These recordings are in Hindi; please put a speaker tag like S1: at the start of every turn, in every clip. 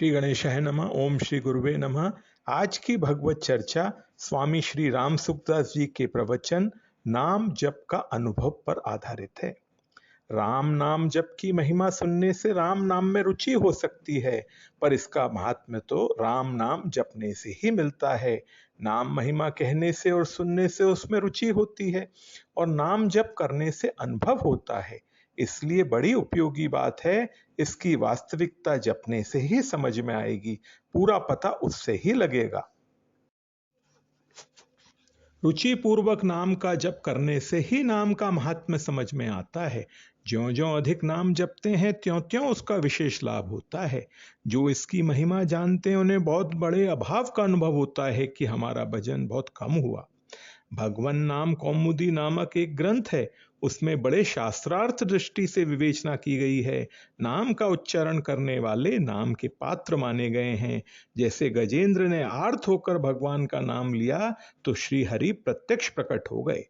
S1: श्री गणेशाय नमः। ओम श्री गुरुवे नमः। आज की भगवत चर्चा स्वामी श्री राम सुखदास जी के प्रवचन नाम जप का अनुभव पर आधारित है। राम नाम जप की महिमा सुनने से राम नाम में रुचि हो सकती है, पर इसका महात्म्य तो राम नाम जपने से ही मिलता है। नाम महिमा कहने से और सुनने से उसमें रुचि होती है और नाम जप करने से अनुभव होता है। इसलिए बड़ी उपयोगी बात है। इसकी वास्तविकता जपने से ही समझ में आएगी, पूरा पता उससे ही लगेगा। रुचि पूर्वक नाम का जप करने से ही नाम का महात्म्य समझ में आता है। ज्यों ज्यों अधिक नाम जपते हैं त्यों त्यों उसका विशेष लाभ होता है। जो इसकी महिमा जानते हैं उन्हें बहुत बड़े अभाव का अनुभव होता है कि हमारा भजन बहुत कम हुआ। भगवन नाम कौमुदी नामक एक ग्रंथ है, उसमें बड़े शास्त्रार्थ दृष्टि से विवेचना की गई है। नाम का उच्चारण करने वाले नाम के पात्र माने गए हैं। जैसे गजेंद्र ने आर्त होकर भगवान का नाम लिया तो श्री हरि प्रत्यक्ष प्रकट हो गए।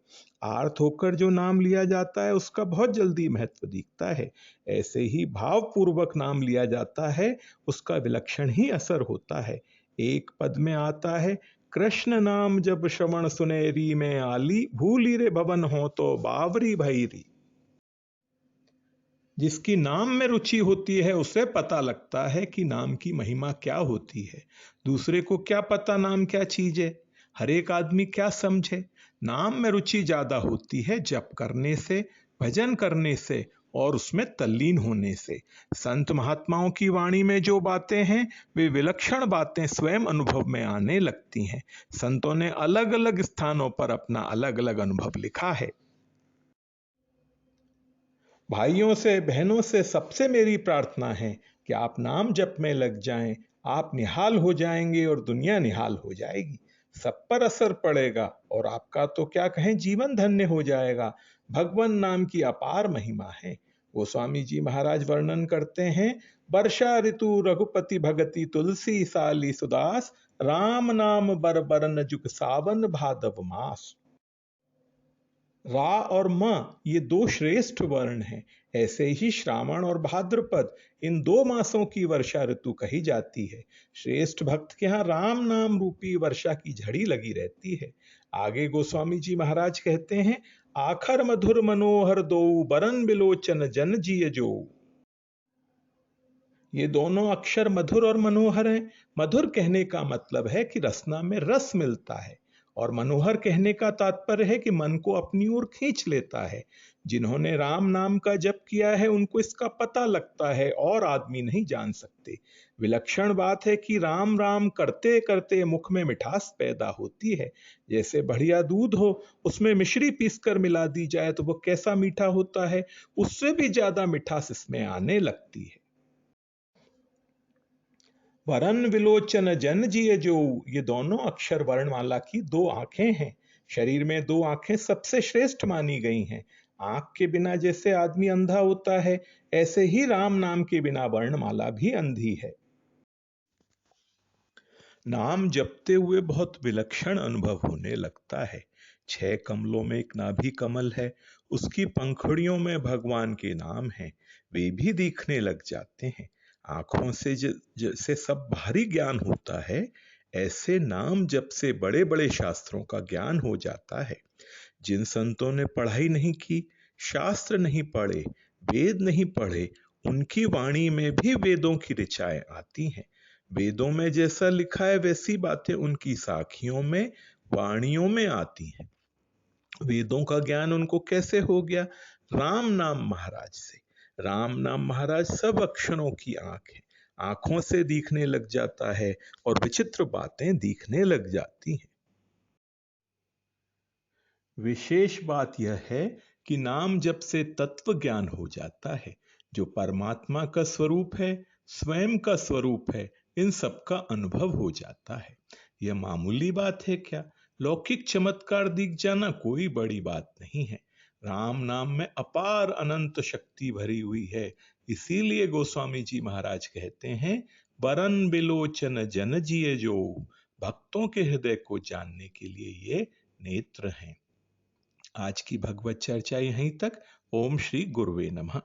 S1: आर्त होकर जो नाम लिया जाता है उसका बहुत जल्दी महत्व दिखता है। ऐसे ही भावपूर्वक नाम लिया जाता है, उसका विलक्षण ही असर होता है। एक पद में आता है, कृष्ण नाम जब श्रवण सुनेरी में आली, भूली रे भवन हो तो बावरी भैरी। जिसकी नाम में रुचि होती है उसे पता लगता है कि नाम की महिमा क्या होती है। दूसरे को क्या पता नाम क्या चीज है, हर एक आदमी क्या समझे। नाम में रुचि ज्यादा होती है जप करने से, भजन करने से और उसमें तल्लीन होने से। संत महात्माओं की वाणी में जो बातें हैं वे विलक्षण बातें स्वयं अनुभव में आने लगती हैं। संतों ने अलग अलग स्थानों पर अपना अलग अलग अनुभव लिखा है। भाइयों से बहनों से सबसे मेरी प्रार्थना है कि आप नाम जप में लग जाएं। आप निहाल हो जाएंगे और दुनिया निहाल हो जाएगी। सब पर असर पड़ेगा और आपका तो क्या कहें, जीवन धन्य हो जाएगा। भगवान नाम की अपार महिमा है। गोस्वामी जी महाराज वर्णन करते हैं, वर्षा ऋतु रघुपति भगति तुलसी साली सुदास, राम नाम बर बरन जुग सावन भादव मास। रा और म ये दो श्रेष्ठ वर्ण हैं। ऐसे ही श्रावण और भाद्रपद, इन दो मासों की वर्षा ऋतु कही जाती है। श्रेष्ठ भक्त के यहाँ राम नाम रूपी वर्षा की झड़ी लगी रहती है। आगे गोस्वामी जी महाराज कहते हैं, आखर मधुर मनोहर दो, बरन बिलोचन जन जिय जो। ये दोनों अक्षर मधुर और मनोहर हैं। मधुर कहने का मतलब है कि रसना में रस मिलता है और मनोहर कहने का तात्पर्य है कि मन को अपनी ओर खींच लेता है। जिन्होंने राम नाम का जप किया है उनको इसका पता लगता है और आदमी नहीं जान सकते। विलक्षण बात है कि राम राम करते करते मुख में मिठास पैदा होती है। जैसे बढ़िया दूध हो, उसमें मिश्री पीसकर मिला दी जाए तो वो कैसा मीठा होता है, उससे भी ज्यादा मिठास इसमें आने लगती है। वरन विलोचन जन जिय जो, ये दोनों अक्षर वर्णमाला की दो आंखें हैं। शरीर में दो आंखें सबसे श्रेष्ठ मानी गई हैं। आंख के बिना जैसे आदमी अंधा होता है, ऐसे ही राम नाम के बिना वर्णमाला भी अंधी है। नाम जपते हुए बहुत विलक्षण अनुभव होने लगता है। 6 कमलों में एक नाभि कमल है, उसकी पंखुड़ियों में भगवान के नाम हैं, वे भी दिखने लग जाते हैं। आंखों से जैसे सब भारी ज्ञान होता है, ऐसे नाम जप से बड़े बड़े शास्त्रों का ज्ञान हो जाता है। जिन संतों ने पढ़ाई नहीं की, शास्त्र नहीं पढ़े, वेद नहीं पढ़े, उनकी वाणी में भी वेदों की ऋचाएं आती हैं। वेदों में जैसा लिखा है वैसी बातें उनकी साखियों में, वाणियों में आती हैं। वेदों का ज्ञान उनको कैसे हो गया? राम नाम महाराज से। राम नाम महाराज सब अक्षरों की आंख है, आंखों से दिखने लग जाता है और विचित्र बातें दिखने लग जाती हैं। विशेष बात यह है कि नाम जप से तत्व ज्ञान हो जाता है। जो परमात्मा का स्वरूप है, स्वयं का स्वरूप है, इन सब का अनुभव हो जाता है। यह मामूली बात है क्या? लौकिक चमत्कार दिख जाना कोई बड़ी बात नहीं है। राम नाम में अपार अनंत शक्ति भरी हुई है। इसीलिए गोस्वामी जी महाराज कहते हैं, बरन बिलोचन जन जिय जो। भक्तों के हृदय को जानने के लिए ये नेत्र हैं। आज की भगवत चर्चा यहीं तक। ओम श्री गुरुवे नमः।